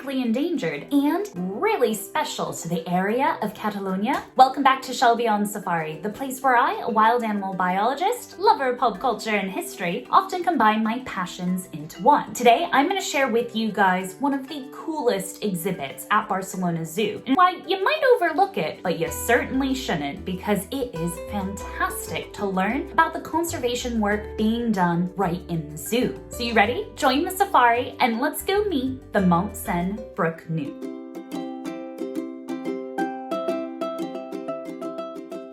critically endangered and really special to the area of Catalonia. Welcome back to Shelby on Safari, the place where I, a wild animal biologist, lover of pop culture and history, often combine my passions into one. Today, I'm going to share with you guys one of the coolest exhibits at Barcelona Zoo. And why you might overlook it, but you certainly shouldn't, because it is fantastic to learn about the conservation work being done right in the zoo. So you ready? Join the safari and let's go meet the Montseny Brook Newt.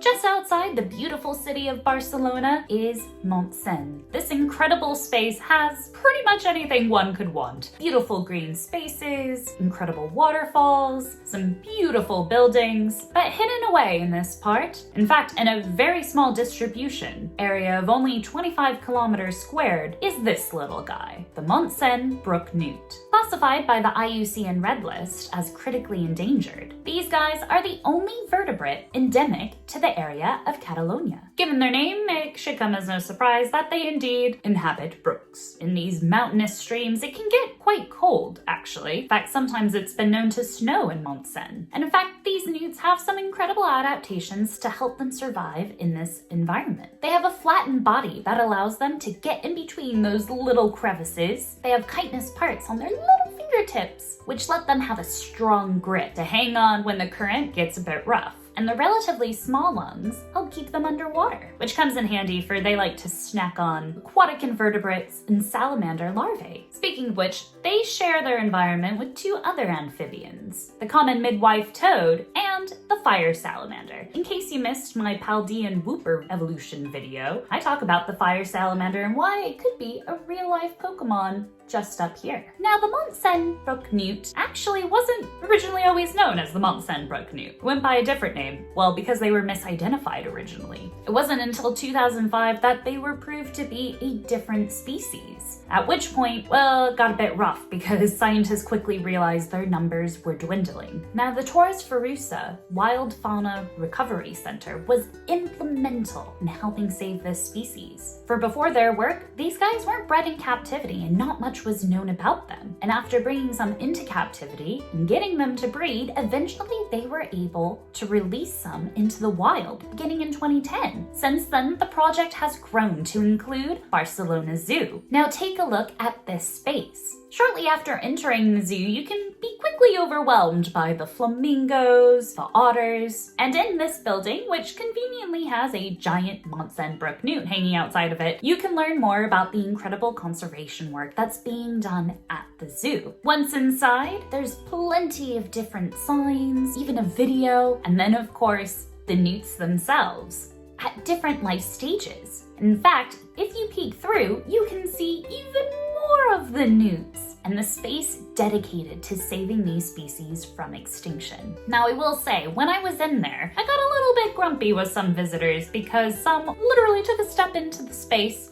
Just outside the beautiful city of Barcelona is Montseny. This incredible space has pretty much anything one could want. Beautiful green spaces, incredible waterfalls, some beautiful buildings, but hidden away in this part, in fact, in a very small distribution area of only 25 kilometers squared, is this little guy, the Montseny Brook Newt. Classified by the IUCN Red List as critically endangered, these guys are the only vertebrate endemic to the area of Catalonia. Given their name, it should come as no surprise that they indeed inhabit brooks. In these mountainous streams, it can get quite cold, actually. In fact, sometimes it's been known to snow in Montseny. And in fact, these newts have some incredible adaptations to help them survive in this environment. They have a flattened body that allows them to get in between those little crevices. They have chitinous parts on their little fingertips, which let them have a strong grip to hang on when the current gets a bit rough. And the relatively small lungs help keep them underwater, which comes in handy for they like to snack on aquatic invertebrates and salamander larvae. Speaking of which, they share their environment with two other amphibians, the common midwife toad and the fire salamander. In case you missed my Paldean whooper evolution video, I talk about the fire salamander and why it could be a real-life Pokemon just up here. Now, the Montseny Brook Newt actually wasn't originally always known as the Montseny Brook Newt. It went by a different name, well, because they were misidentified originally. It wasn't until 2005 that they were proved to be a different species. At which point, well, it got a bit rough because scientists quickly realized their numbers were dwindling. Now, the Torres Ferusa Wild Fauna Recovery Center was implemental in helping save this species. For before their work, these guys weren't bred in captivity and not much was known about them. And after bringing some into captivity and getting them to breed, eventually they were able to release some into the wild, beginning in 2010. Since then, the project has grown to include Barcelona Zoo. Now take a look at this space. Shortly after entering the zoo, you can be quickly overwhelmed by the flamingos, the otters, and in this building, which conveniently has a giant Montseny Brook Newt hanging outside of it, you can learn more about the incredible conservation work that's being done at the zoo. Once inside, there's plenty of different signs, even a video, and then of course, the newts themselves at different life stages. In fact, if you peek through, you can see even more of the newts and the space dedicated to saving these species from extinction. Now, I will say, when I was in there, I got a little bit grumpy with some visitors because some literally took a step into the space,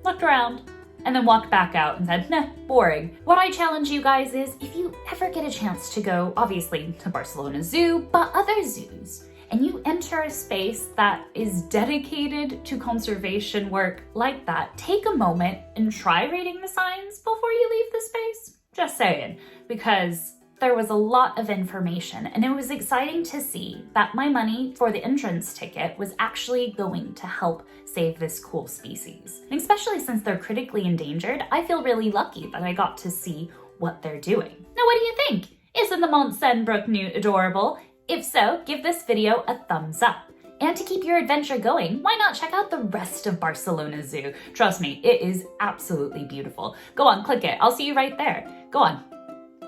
looked around, and then walked back out and said, nah, boring. What I challenge you guys is, if you ever get a chance to go, obviously, to Barcelona Zoo, but other zoos, and you enter a space that is dedicated to conservation work like that, take a moment and try reading the signs before you leave the space. Just saying, because there was a lot of information and it was exciting to see that my money for the entrance ticket was actually going to help save this cool species. And especially since they're critically endangered, I feel really lucky that I got to see what they're doing. Now, what do you think? Isn't the Montseny Brook Newt adorable? If so, give this video a thumbs up. And to keep your adventure going, why not check out the rest of Barcelona Zoo? Trust me, it is absolutely beautiful. Go on, click it. I'll see you right there. Go on.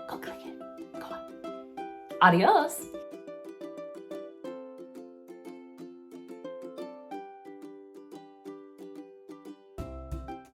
Go click it. Go on. Adios.